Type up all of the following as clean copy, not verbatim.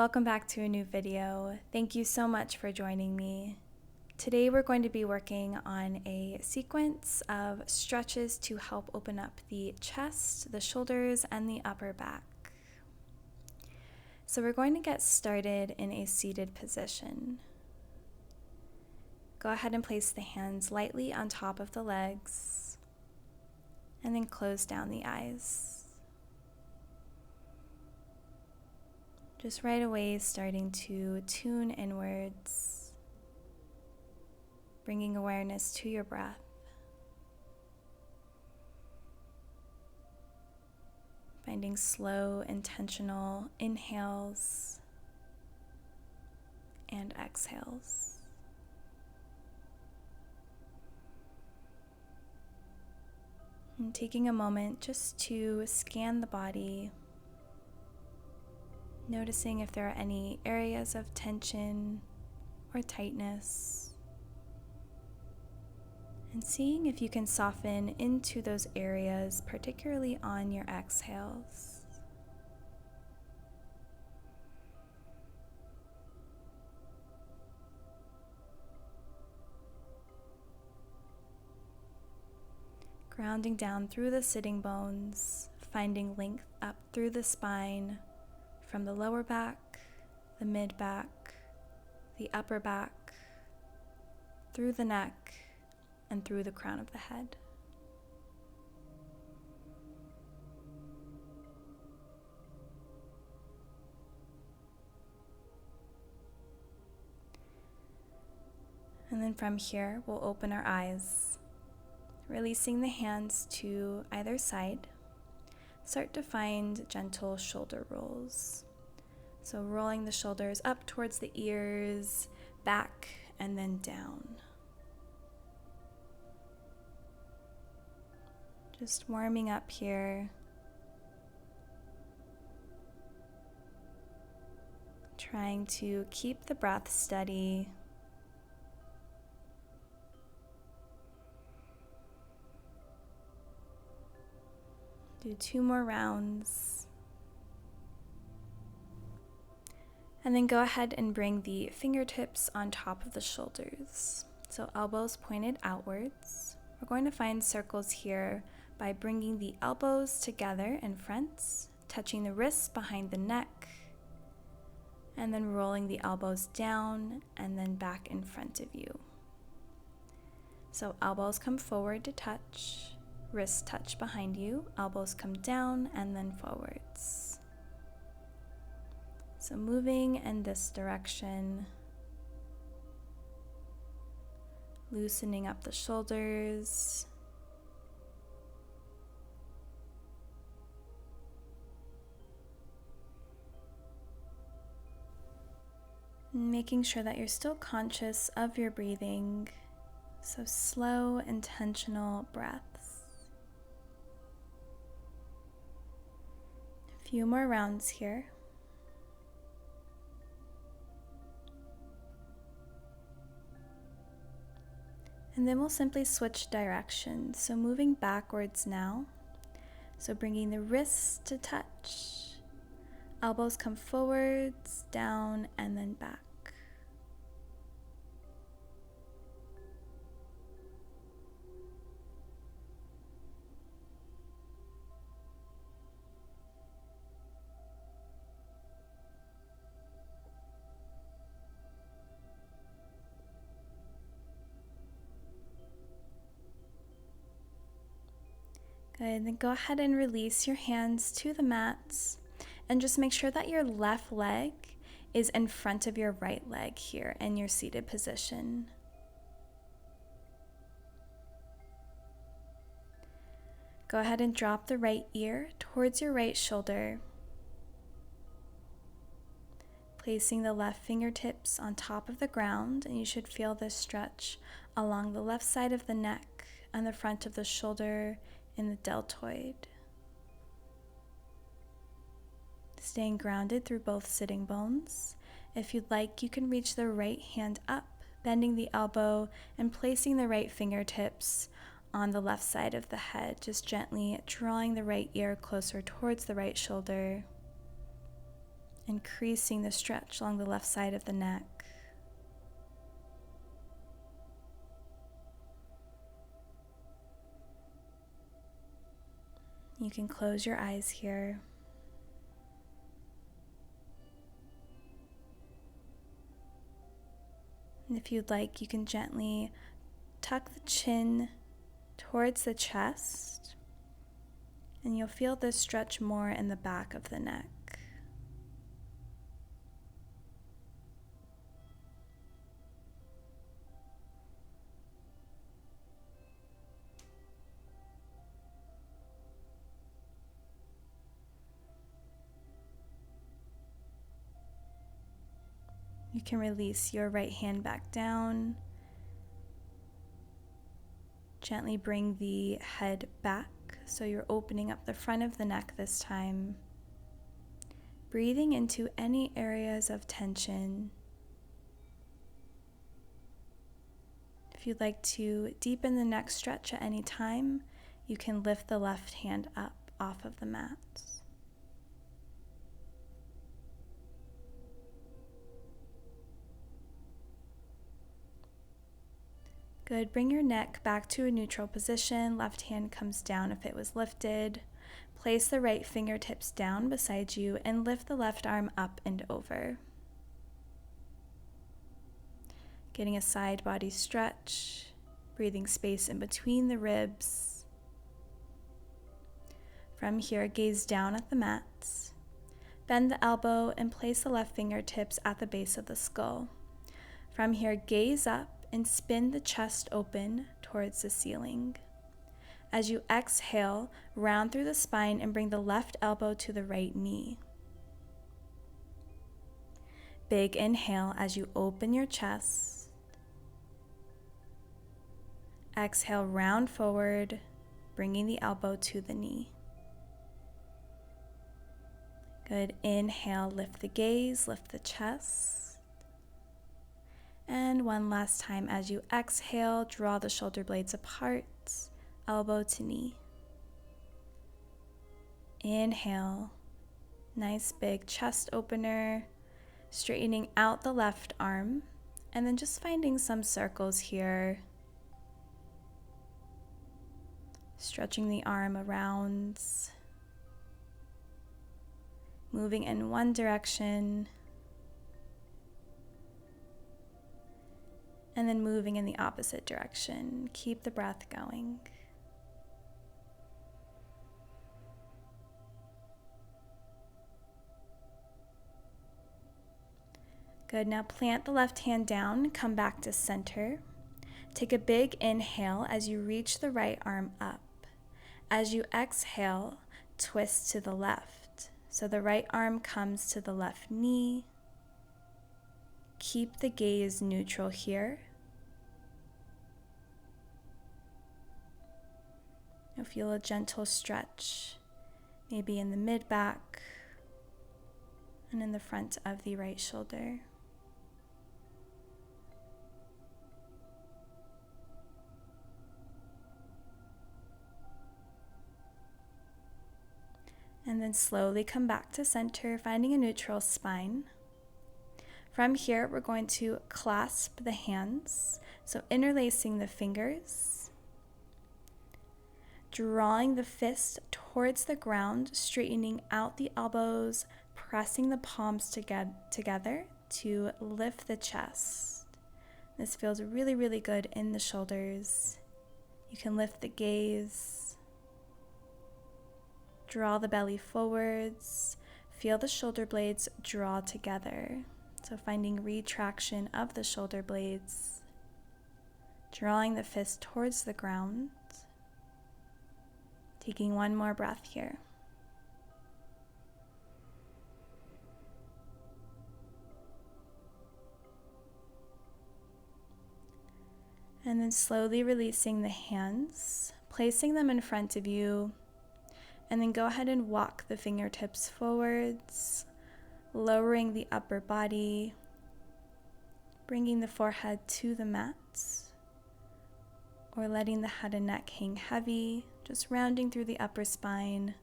welcome back to a new video. Thank you so much for joining me. Today we're going to be working on a sequence of stretches to help open up the chest, the shoulders, and the upper back. So we're going to get started in a seated position. Go ahead and place the hands lightly on top of the legs, and then close down the eyes. Just right away starting to tune inwards, bringing awareness to your breath. Finding slow, intentional inhales and exhales. And taking a moment just to scan the body, noticing if there are any areas of tension or tightness, and seeing if you can soften into those areas, particularly on your exhales. Grounding down through the sitting bones, finding length up through the spine, from the lower back, the mid back, the upper back, through the neck, and through the crown of the head. And then from here, we'll open our eyes, releasing the hands to either side. Start to find gentle shoulder rolls. So rolling the shoulders up towards the ears, back, and then down. Just warming up here. Trying to keep the breath steady. Do 2 more rounds. And then go ahead and bring the fingertips on top of the shoulders. So elbows pointed outwards. We're going to find circles here by bringing the elbows together in front, touching the wrists behind the neck, and then rolling the elbows down and then back in front of you. So elbows come forward to touch. Wrists touch behind you, elbows come down and then forwards. So moving in this direction, loosening up the shoulders, making sure that you're still conscious of your breathing. So slow, intentional breaths. Few more rounds here. And then we'll simply switch directions. So moving backwards now. So bringing the wrists to touch. Elbows come forwards, down, and then back. Good, then go ahead and release your hands to the mats and just make sure that your left leg is in front of your right leg here in your seated position. Go ahead and drop the right ear towards your right shoulder, placing the left fingertips on top of the ground, and you should feel this stretch along the left side of the neck and the front of the shoulder in the deltoid. Staying grounded through both sitting bones. If you'd like, you can reach the right hand up, bending the elbow and placing the right fingertips on the left side of the head, just gently drawing the right ear closer towards the right shoulder increasing the stretch along the left side of the neck. You can close your eyes here. And if you'd like, you can gently tuck the chin towards the chest, and you'll feel this stretch more in the back of the neck. You can release your right hand back down. Gently bring the head back, so you're opening up the front of the neck this time. Breathing into any areas of tension. If you'd like to deepen the neck stretch at any time, you can lift the left hand up off of the mat. Good. Bring your neck back to a neutral position. Left hand comes down if it was lifted. Place the right fingertips down beside you and lift the left arm up and over. Getting a side body stretch, breathing space in between the ribs. From here, gaze down at the mat. Bend the elbow and place the left fingertips at the base of the skull. From here, gaze up and spin the chest open towards the ceiling. As you exhale, round through the spine and bring the left elbow to the right knee. Big inhale as you open your chest. Exhale, round forward, bringing the elbow to the knee. Good. Inhale, lift the gaze, lift the chest. And one last time as you exhale, draw the shoulder blades apart, elbow to knee. Inhale, nice big chest opener, straightening out the left arm, and then just finding some circles here. Stretching the arm around, moving in one direction, and then moving in the opposite direction. Keep the breath going. Good. Now plant the left hand down, come back to center. Take a big inhale as you reach the right arm up. As you exhale, twist to the left. So the right arm comes to the left knee. Keep the gaze neutral here. You'll feel a gentle stretch, maybe in the mid-back and in the front of the right shoulder. And then slowly come back to center, finding a neutral spine. From here, we're going to clasp the hands, so interlacing the fingers, drawing the fist towards the ground, straightening out the elbows, pressing the palms together to lift the chest. This feels really, really good in the shoulders. You can lift the gaze, draw the belly forwards, feel the shoulder blades draw together. So finding retraction of the shoulder blades, drawing the fist towards the ground. Taking one more breath here. And then slowly releasing the hands, placing them in front of you, and then go ahead and walk the fingertips forwards, lowering the upper body, bringing the forehead to the mat, or letting the head and neck hang heavy, just rounding through the upper spine,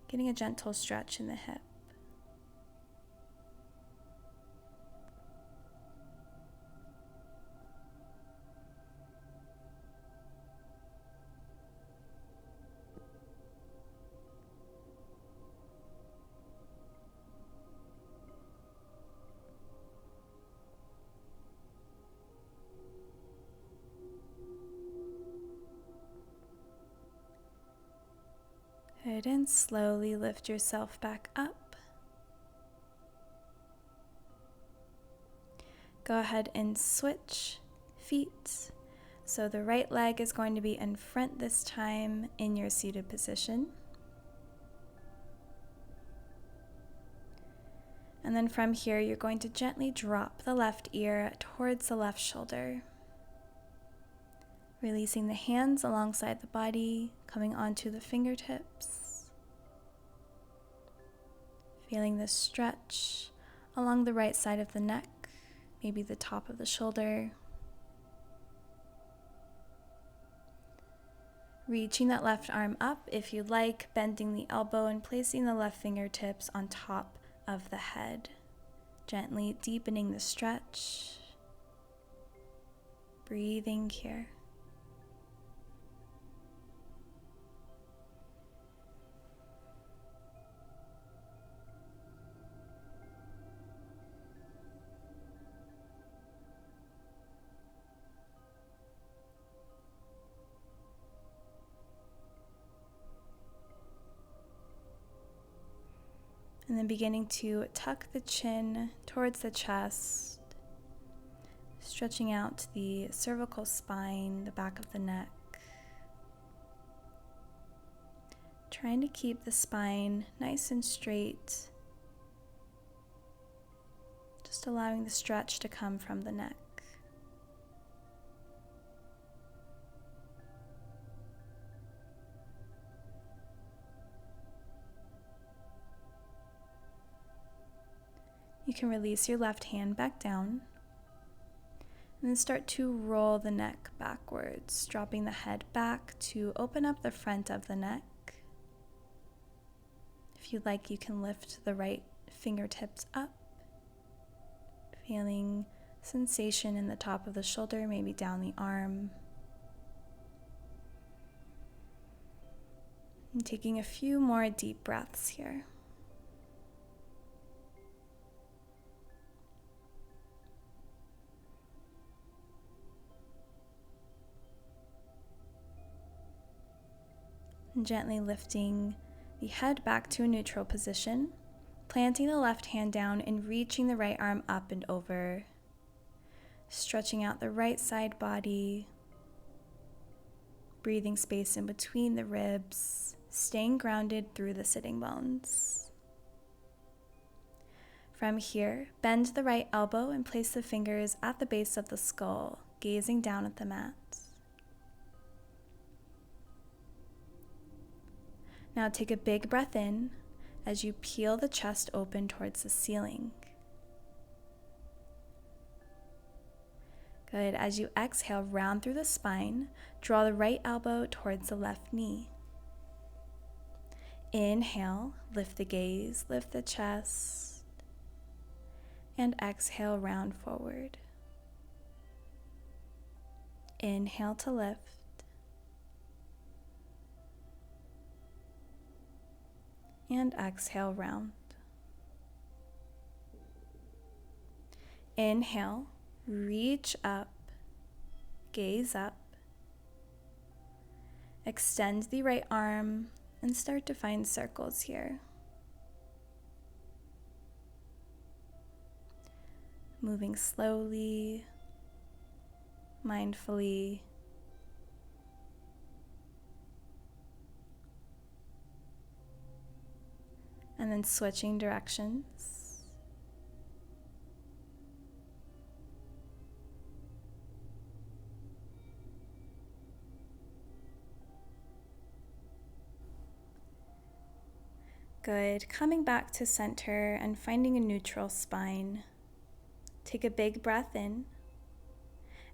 getting a gentle stretch in the hip. Good, and slowly lift yourself back up. Go ahead and switch feet. So the right leg is going to be in front this time in your seated position. And then from here, you're going to gently drop the left ear towards the left shoulder. Releasing the hands alongside the body, coming onto the fingertips. Feeling the stretch along the right side of the neck, maybe the top of the shoulder. Reaching that left arm up if you like, bending the elbow and placing the left fingertips on top of the head. Gently deepening the stretch. Breathing here. And then beginning to tuck the chin towards the chest, stretching out the cervical spine, the back of the neck. Trying to keep the spine nice and straight, just allowing the stretch to come from the neck. You can release your left hand back down and then start to roll the neck backwards, dropping the head back to open up the front of the neck. If you'd like, you can lift the right fingertips up, feeling sensation in the top of the shoulder, maybe down the arm. And taking a few more deep breaths here. And gently lifting the head back to a neutral position, planting the left hand down and reaching the right arm up and over, stretching out the right side body, breathing space in between the ribs, staying grounded through the sitting bones. From here, bend the right elbow and place the fingers at the base of the skull, gazing down at the mat. Now take a big breath in as you peel the chest open towards the ceiling. Good. As you exhale, round through the spine, draw the right elbow towards the left knee. Inhale, lift the gaze, lift the chest, and exhale, round forward. Inhale to lift. And exhale, round. Inhale, reach up, gaze up. Extend the right arm and start to find circles here. Moving slowly, mindfully. And then switching directions. Good. Coming back to center and finding a neutral spine. Take a big breath in.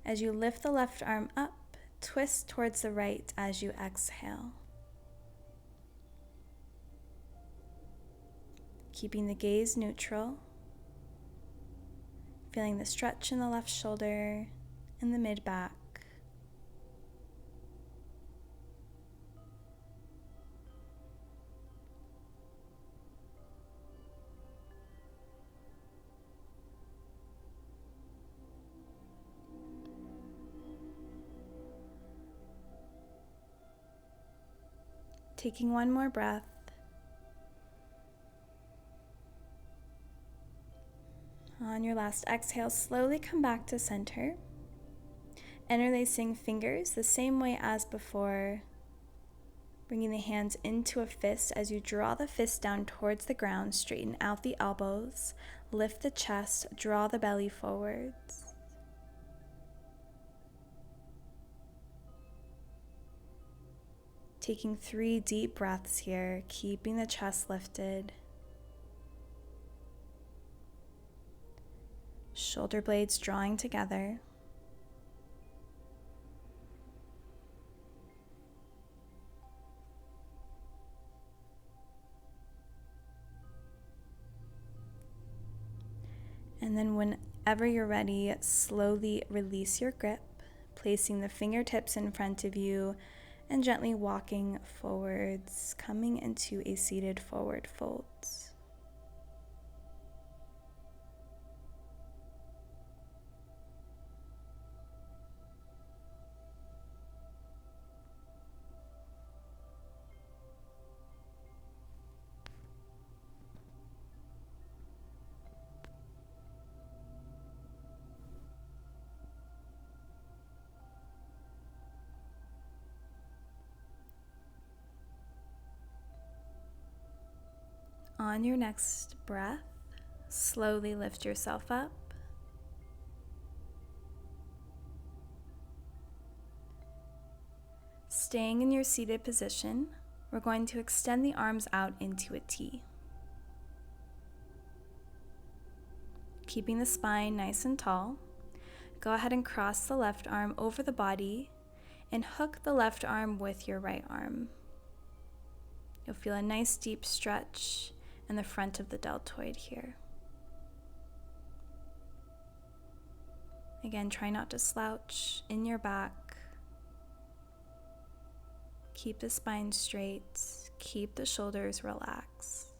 As you lift the left arm up, twist towards the right as you exhale. Keeping the gaze neutral, feeling the stretch in the left shoulder and the mid-back. Taking one more breath. On your last exhale, slowly come back to center. Interlacing fingers the same way as before. Bringing the hands into a fist as you draw the fist down towards the ground. Straighten out the elbows. Lift the chest. Draw the belly forwards. Taking 3 deep breaths here, keeping the chest lifted. Shoulder blades drawing together. And then whenever you're ready, slowly release your grip, placing the fingertips in front of you and gently walking forwards, coming into a seated forward fold. On your next breath, slowly lift yourself up. Staying in your seated position, we're going to extend the arms out into a T. Keeping the spine nice and tall, go ahead and cross the left arm over the body and hook the left arm with your right arm. You'll feel a nice deep stretch in the front of the deltoid here. Again, try not to slouch in your back. Keep the spine straight. Keep the shoulders relaxed.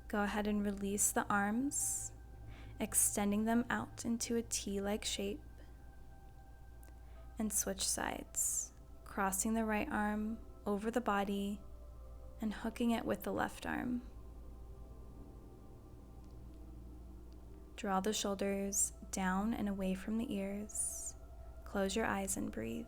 Go ahead and release the arms, extending them out into a T-like shape, and switch sides, crossing the right arm over the body and hooking it with the left arm. Draw the shoulders down and away from the ears. Close your eyes and breathe.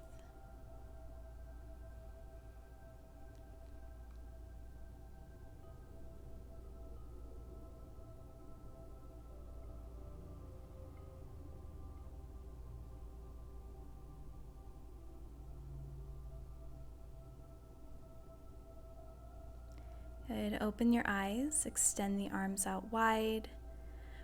Good. Open your eyes, extend the arms out wide.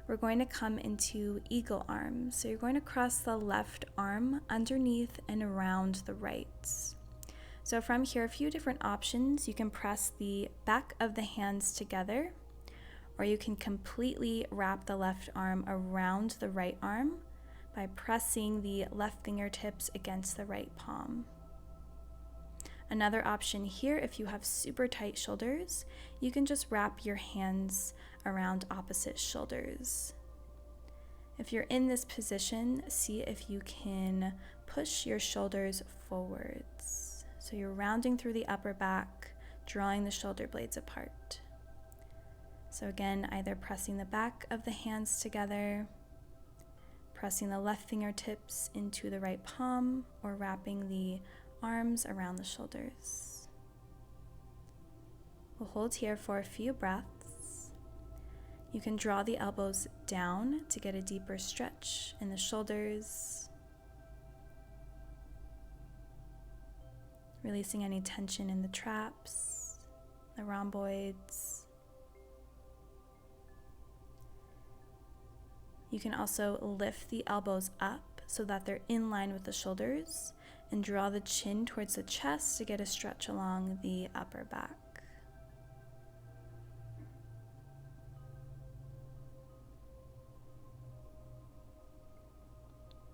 We're going to come into eagle arms. So you're going to cross the left arm underneath and around the right. So from here, a few different options. You can press the back of the hands together, or you can completely wrap the left arm around the right arm by pressing the left fingertips against the right palm. Another option here, if you have super tight shoulders, you can just wrap your hands around opposite shoulders. If you're in this position, see if you can push your shoulders forwards. So you're rounding through the upper back, drawing the shoulder blades apart. So again, either pressing the back of the hands together, pressing the left fingertips into the right palm, or wrapping the arms around the shoulders. We'll hold here for a few breaths. You can draw the elbows down to get a deeper stretch in the shoulders, releasing any tension in the traps, the rhomboids. You can also lift the elbows up so that they're in line with the shoulders, and draw the chin towards the chest to get a stretch along the upper back.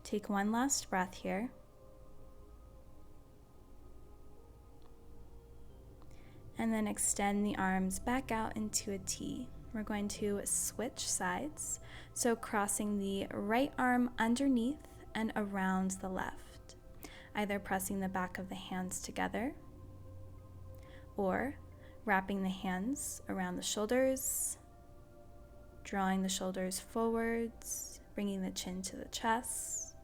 Take one last breath here. And then extend the arms back out into a T. We're going to switch sides. So crossing the right arm underneath and around the left, either pressing the back of the hands together or wrapping the hands around the shoulders, drawing the shoulders forwards, bringing the chin to the chest,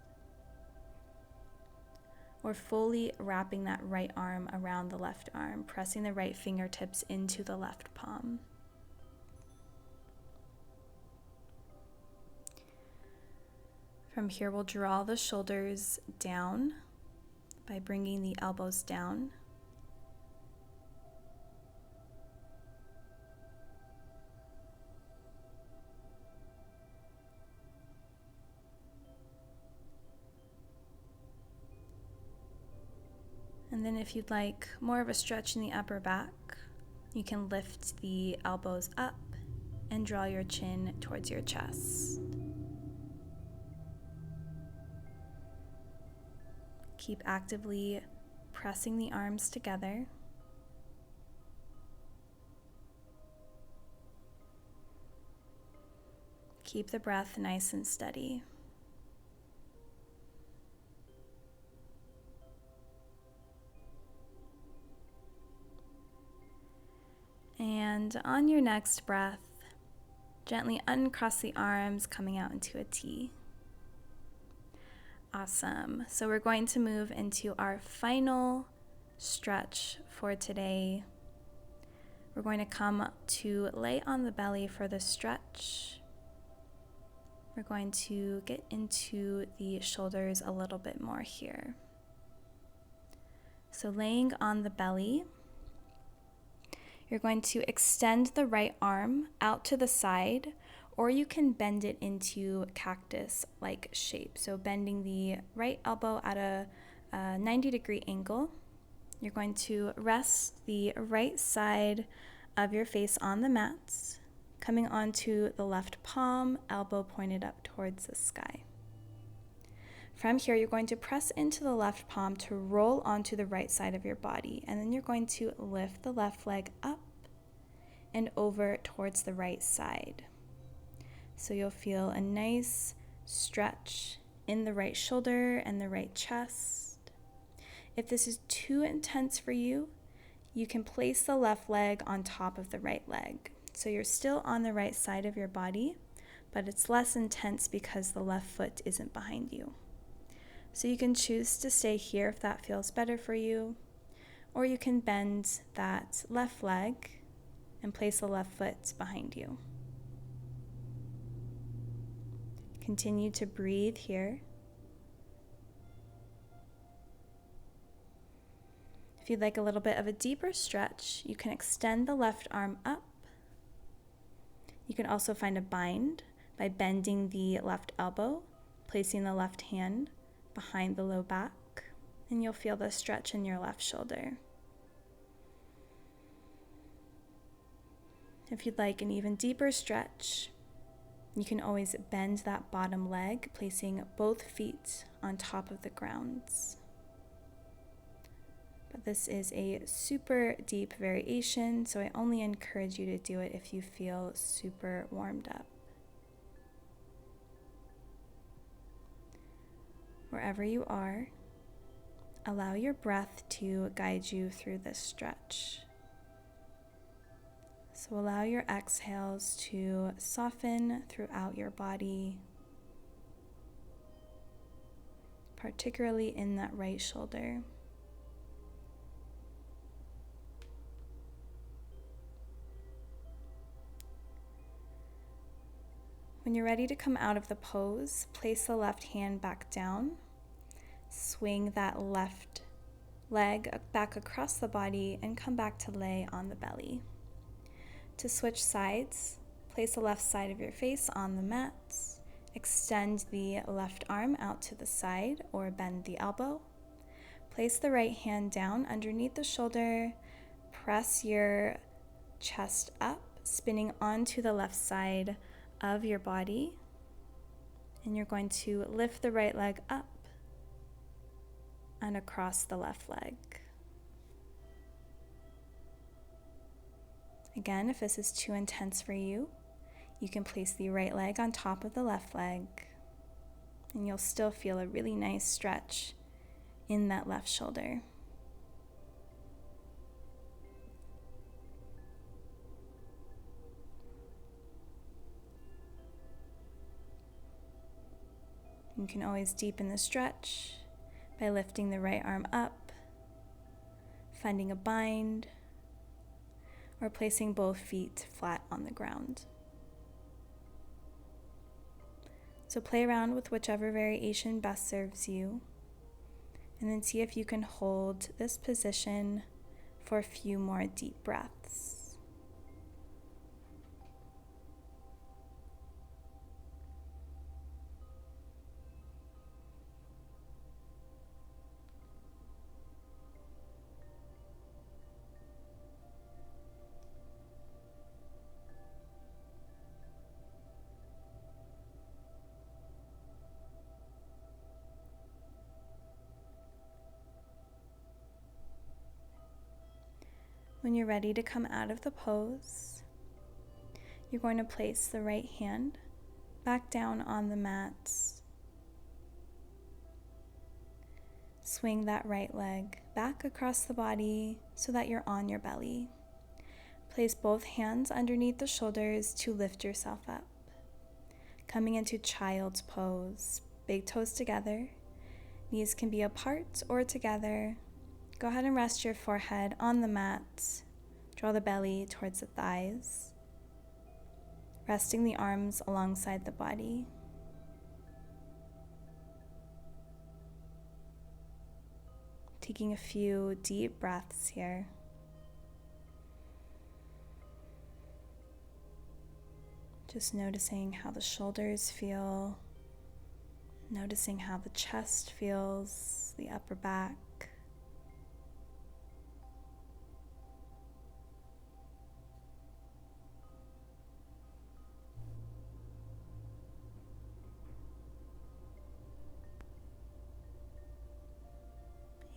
or fully wrapping that right arm around the left arm, pressing the right fingertips into the left palm. From here, we'll draw the shoulders down by bringing the elbows down. And then if you'd like more of a stretch in the upper back, you can lift the elbows up and draw your chin towards your chest. Keep actively pressing the arms together. Keep the breath nice and steady. And on your next breath, gently uncross the arms, coming out into a T. Awesome. So we're going to move into our final stretch for today. We're going to come to lay on the belly for the stretch. We're going to get into the shoulders a little bit more here. So laying on the belly, you're going to extend the right arm out to the side, or you can bend it into cactus-like shape. So bending the right elbow at a 90-degree angle. You're going to rest the right side of your face on the mat, coming onto the left palm, elbow pointed up towards the sky. From here, you're going to press into the left palm to roll onto the right side of your body, and then you're going to lift the left leg up and over towards the right side. So you'll feel a nice stretch in the right shoulder and the right chest. If this is too intense for you, you can place the left leg on top of the right leg. So you're still on the right side of your body, but it's less intense because the left foot isn't behind you. So you can choose to stay here if that feels better for you, or you can bend that left leg and place the left foot behind you. Continue to breathe here. If you'd like a little bit of a deeper stretch, you can extend the left arm up. You can also find a bind by bending the left elbow, placing the left hand behind the low back, and you'll feel the stretch in your left shoulder. If you'd like an even deeper stretch, you can always bend that bottom leg, placing both feet on top of the ground. But this is a super deep variation, so I only encourage you to do it if you feel super warmed up. Wherever you are, allow your breath to guide you through this stretch. So allow your exhales to soften throughout your body, particularly in that right shoulder. When you're ready to come out of the pose, place the left hand back down, swing that left leg back across the body, and come back to lay on the belly. To switch sides, place the left side of your face on the mat, extend the left arm out to the side or bend the elbow. Place the right hand down underneath the shoulder, press your chest up, spinning onto the left side of your body, and you're going to lift the right leg up and across the left leg. Again, if this is too intense for you, You can place the right leg on top of the left leg, and you'll still feel a really nice stretch in that left shoulder. You can always deepen the stretch by lifting the right arm up, finding a bind, or placing both feet flat on the ground. So play around with whichever variation best serves you, and then see if you can hold this position for a few more deep breaths. When you're ready to come out of the pose, you're going to place the right hand back down on the mat. Swing that right leg back across the body so that you're on your belly. Place both hands underneath the shoulders to lift yourself up. Coming into child's pose, big toes together, knees can be apart or together. Go ahead and rest your forehead on the mat. Draw the belly towards the thighs, resting the arms alongside the body. Taking a few deep breaths here. Just noticing how the shoulders feel, noticing how the chest feels, the upper back.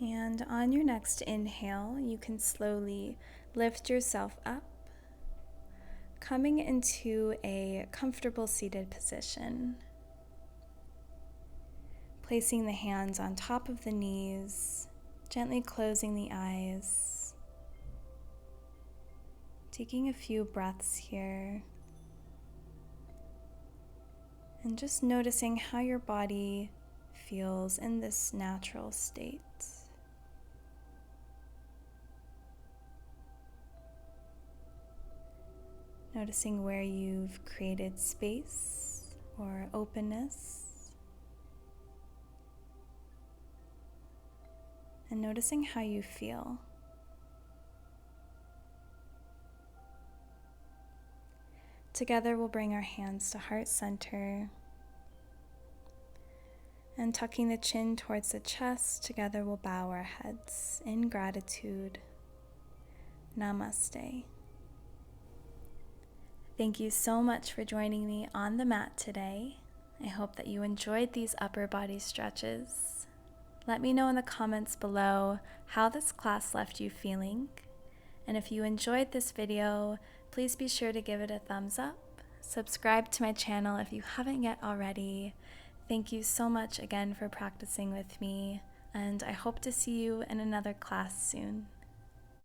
And on your next inhale, you can slowly lift yourself up, coming into a comfortable seated position. Placing the hands on top of the knees, gently closing the eyes. Taking a few breaths here. And just noticing how your body feels in this natural state. Noticing where you've created space or openness. And noticing how you feel. Together we'll bring our hands to heart center. And tucking the chin towards the chest, together we'll bow our heads in gratitude. Namaste. Thank you so much for joining me on the mat today. I hope that you enjoyed these upper body stretches. Let me know in the comments below how this class left you feeling. And if you enjoyed this video, please be sure to give it a thumbs up. Subscribe to my channel if you haven't yet already. Thank you so much again for practicing with me, and I hope to see you in another class soon.